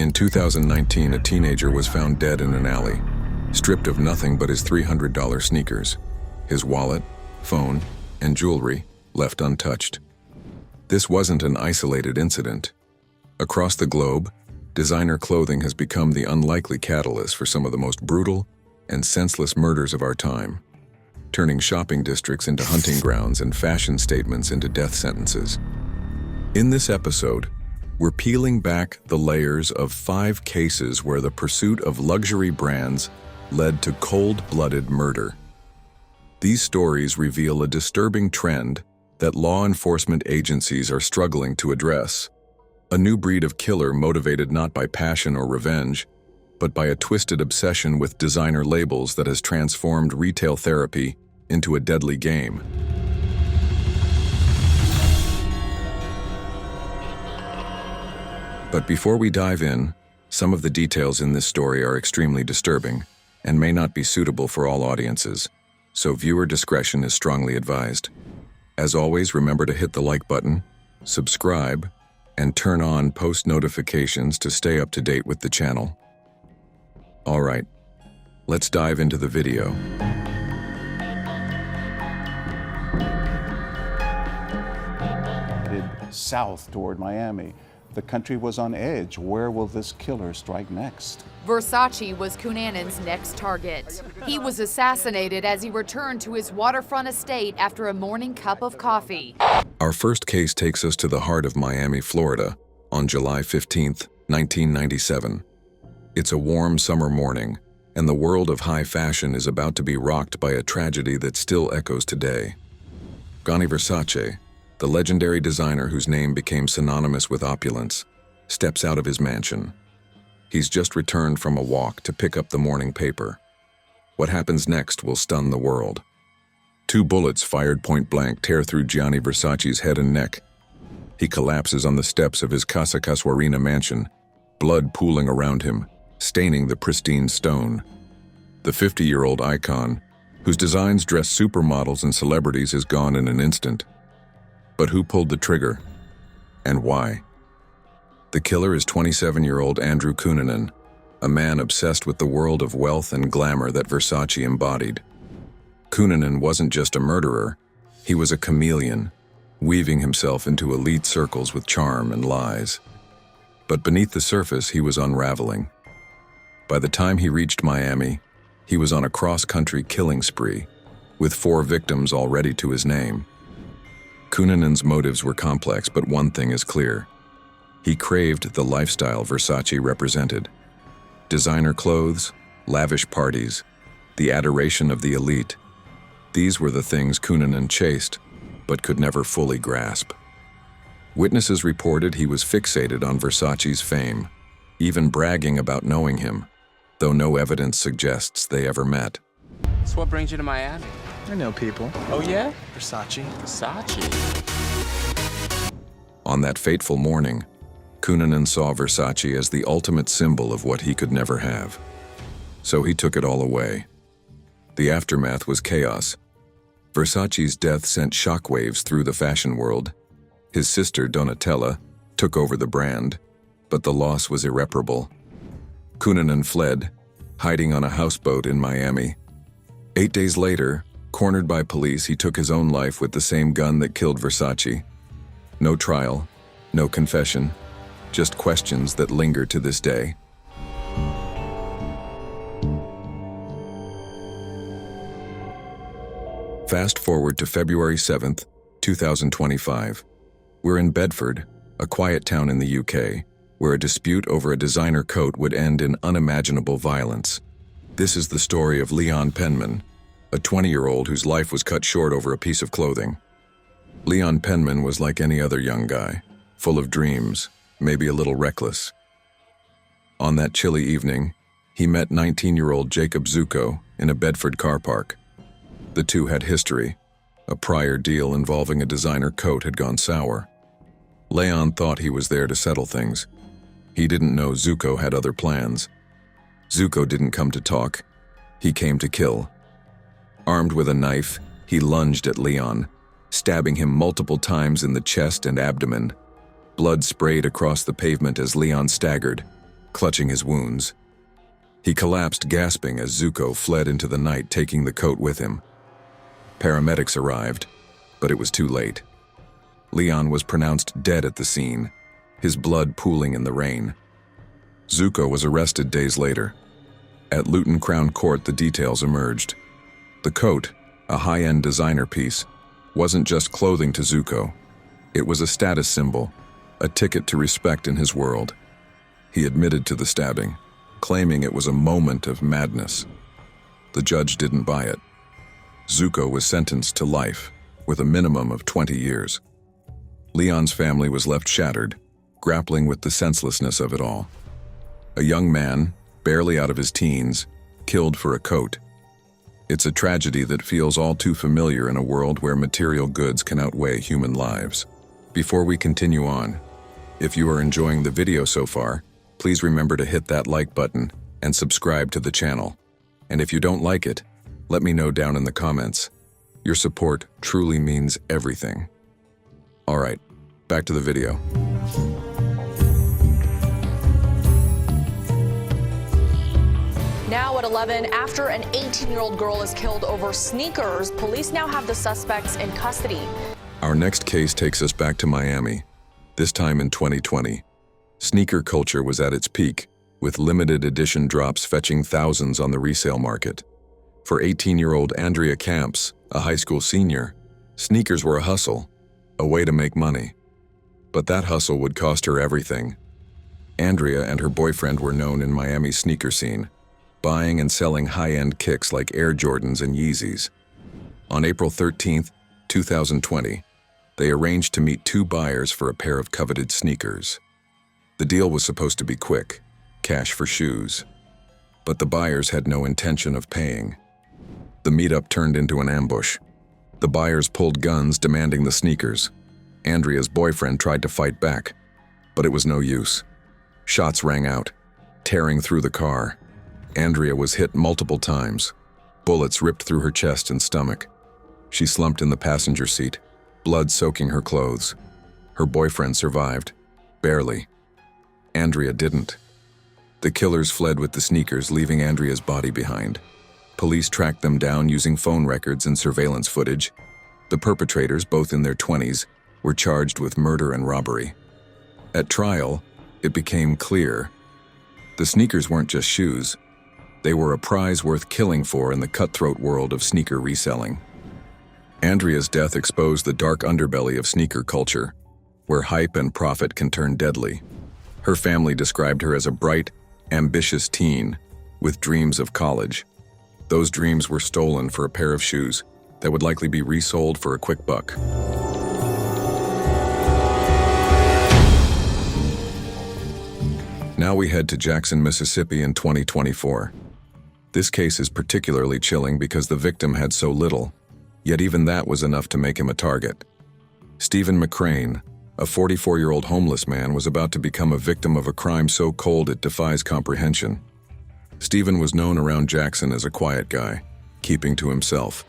In 2019, a teenager was found dead in an alley, stripped of nothing but his $300 sneakers, his wallet, phone, and jewelry left untouched. This wasn't an isolated incident. Across the globe, designer clothing has become the unlikely catalyst for some of the most brutal and senseless murders of our time, turning shopping districts into hunting grounds and fashion statements into death sentences. In this episode, we're peeling back the layers of 5 cases where the pursuit of luxury brands led to cold-blooded murder. These stories reveal a disturbing trend that law enforcement agencies are struggling to address. A new breed of killer motivated not by passion or revenge, but by a twisted obsession with designer labels that has transformed retail therapy into a deadly game. But before we dive in, some of the details in this story are extremely disturbing and may not be suitable for all audiences, so viewer discretion is strongly advised. As always, remember to hit the like button, subscribe, and turn on post notifications to stay up to date with the channel. All right, let's dive into the video. Headed south toward Miami. The country was on edge. Where will this killer strike next? Versace was Cunanan's next target. He was assassinated as he returned to his waterfront estate after a morning cup of coffee. Our first case takes us to the heart of Miami, Florida, on July 15th, 1997. It's a warm summer morning, and the world of high fashion is about to be rocked by a tragedy that still echoes today. Gianni Versace, the legendary designer whose name became synonymous with opulence, steps out of his mansion. He's just returned from a walk to pick up the morning paper. What happens next will stun the world. 2 bullets fired point blank tear through Gianni Versace's head and neck. He collapses on the steps of his Casa Casuarina mansion, blood pooling around him, staining the pristine stone. The 50-year-old icon, whose designs dress supermodels and celebrities, is gone in an instant. But who pulled the trigger? And why? The killer is 27-year-old Andrew Cunanan, a man obsessed with the world of wealth and glamour that Versace embodied. Cunanan wasn't just a murderer, he was a chameleon, weaving himself into elite circles with charm and lies. But beneath the surface, he was unraveling. By the time he reached Miami, he was on a cross-country killing spree, with 4 victims already to his name. Cunanan's motives were complex, but one thing is clear. He craved the lifestyle Versace represented. Designer clothes, lavish parties, the adoration of the elite. These were the things Cunanan chased, but could never fully grasp. Witnesses reported he was fixated on Versace's fame, even bragging about knowing him, though no evidence suggests they ever met. So what brings you to Miami? I know people. Oh yeah? Versace. Versace. On that fateful morning, Cunanan saw Versace as the ultimate symbol of what he could never have. So he took it all away. The aftermath was chaos. Versace's death sent shockwaves through the fashion world. His sister, Donatella, took over the brand, but the loss was irreparable. Cunanan fled, hiding on a houseboat in Miami. 8 days later, cornered by police, he took his own life with the same gun that killed Versace. No trial, no confession, just questions that linger to this day. Fast forward to February 7th, 2025. We're in Bedford, a quiet town in the UK, where a dispute over a designer coat would end in unimaginable violence. This is the story of Leon Penman, a 20-year-old whose life was cut short over a piece of clothing. Leon Penman was like any other young guy, full of dreams, maybe a little reckless. On that chilly evening, he met 19-year-old Jacob Zuko in a Bedford car park. The two had history. A prior deal involving a designer coat had gone sour. Leon thought he was there to settle things. He didn't know Zuko had other plans. Zuko didn't come to talk. He came to kill. Armed with a knife, he lunged at Leon, stabbing him multiple times in the chest and abdomen. Blood sprayed across the pavement as Leon staggered, clutching his wounds. He collapsed, gasping, as Zuko fled into the night, taking the coat with him. Paramedics arrived, but it was too late. Leon was pronounced dead at the scene, his blood pooling in the rain. Zuko was arrested days later. At Luton Crown Court, the details emerged. The coat, a high-end designer piece, wasn't just clothing to Zuko. It was a status symbol, a ticket to respect in his world. He admitted to the stabbing, claiming it was a moment of madness. The judge didn't buy it. Zuko was sentenced to life, with a minimum of 20 years. Leon's family was left shattered, grappling with the senselessness of it all. A young man, barely out of his teens, killed for a coat. It's a tragedy that feels all too familiar in a world where material goods can outweigh human lives. Before we continue on, if you are enjoying the video so far, please remember to hit that like button and subscribe to the channel. And if you don't like it, let me know down in the comments. Your support truly means everything. All right, back to the video. Now at 11, after an 18-year-old girl is killed over sneakers, police now have the suspects in custody. Our next case takes us back to Miami, this time in 2020. Sneaker culture was at its peak, with limited edition drops fetching thousands on the resale market. For 18-year-old Andrea Camps, a high school senior, sneakers were a hustle, a way to make money. But that hustle would cost her everything. Andrea and her boyfriend were known in Miami's sneaker scene, buying and selling high-end kicks like Air Jordans and Yeezys. On April 13, 2020, they arranged to meet two buyers for a pair of coveted sneakers. The deal was supposed to be quick, cash for shoes. But the buyers had no intention of paying. The meetup turned into an ambush. The buyers pulled guns demanding the sneakers. Andrea's boyfriend tried to fight back, but it was no use. Shots rang out, tearing through the car. Andrea was hit multiple times. Bullets ripped through her chest and stomach. She slumped in the passenger seat, blood soaking her clothes. Her boyfriend survived, barely. Andrea didn't. The killers fled with the sneakers, leaving Andrea's body behind. Police tracked them down using phone records and surveillance footage. The perpetrators, both in their 20s, were charged with murder and robbery. At trial, it became clear. The sneakers weren't just shoes. They were a prize worth killing for in the cutthroat world of sneaker reselling. Andrea's death exposed the dark underbelly of sneaker culture, where hype and profit can turn deadly. Her family described her as a bright, ambitious teen with dreams of college. Those dreams were stolen for a pair of shoes that would likely be resold for a quick buck. Now we head to Jackson, Mississippi in 2024. This case is particularly chilling because the victim had so little, yet even that was enough to make him a target. Stephen McCrane, a 44-year-old homeless man, was about to become a victim of a crime so cold it defies comprehension. Stephen was known around Jackson as a quiet guy, keeping to himself.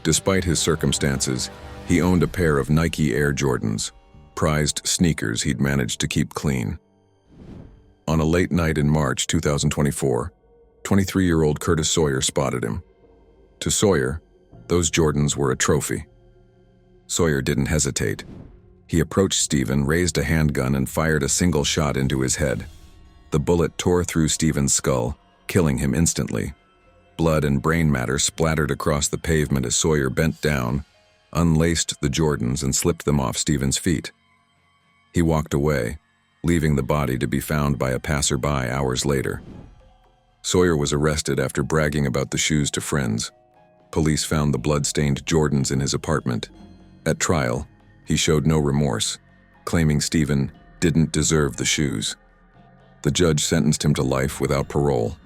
Despite his circumstances, he owned a pair of Nike Air Jordans, prized sneakers he'd managed to keep clean. On a late night in March 2024, 23-year-old Curtis Sawyer spotted him. To Sawyer, those Jordans were a trophy. Sawyer didn't hesitate. He approached Stephen, raised a handgun, and fired a single shot into his head. The bullet tore through Stephen's skull, killing him instantly. Blood and brain matter splattered across the pavement as Sawyer bent down, unlaced the Jordans, and slipped them off Stephen's feet. He walked away, leaving the body to be found by a passerby hours later. Sawyer was arrested after bragging about the shoes to friends. Police found the blood-stained Jordans in his apartment. At trial, he showed no remorse, claiming Stephen didn't deserve the shoes. The judge sentenced him to life without parole.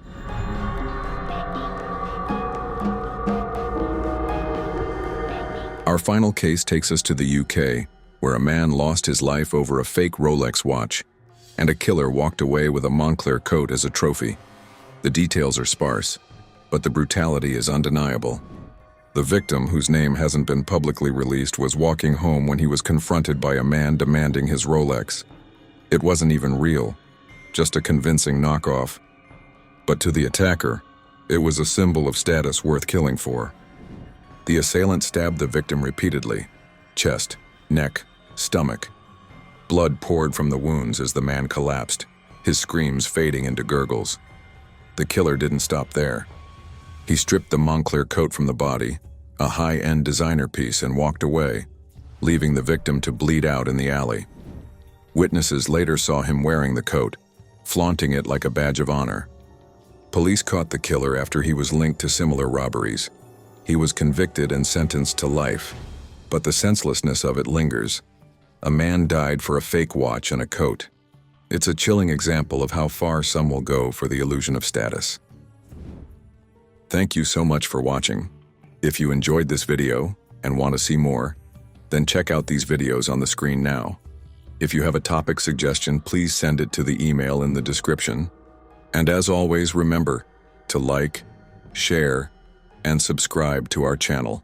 Our final case takes us to the UK, where a man lost his life over a fake Rolex watch, and a killer walked away with a Moncler coat as a trophy. The details are sparse, but the brutality is undeniable. The victim, whose name hasn't been publicly released, was walking home when he was confronted by a man demanding his Rolex. It wasn't even real, just a convincing knockoff. But to the attacker, it was a symbol of status worth killing for. The assailant stabbed the victim repeatedly, chest, neck, stomach. Blood poured from the wounds as the man collapsed, his screams fading into gurgles. The killer didn't stop there. He stripped the Moncler coat from the body, a high-end designer piece, and walked away, leaving the victim to bleed out in the alley. Witnesses later saw him wearing the coat, flaunting it like a badge of honor. Police caught the killer after he was linked to similar robberies. He was convicted and sentenced to life, but the senselessness of it lingers. A man died for a fake watch and a coat. It's a chilling example of how far some will go for the illusion of status. Thank you so much for watching. If you enjoyed this video and want to see more, then check out these videos on the screen now. If you have a topic suggestion, please send it to the email in the description. And as always, remember to like, share, and subscribe to our channel.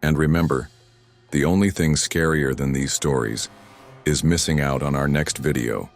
And remember, the only thing scarier than these stories is missing out on our next video.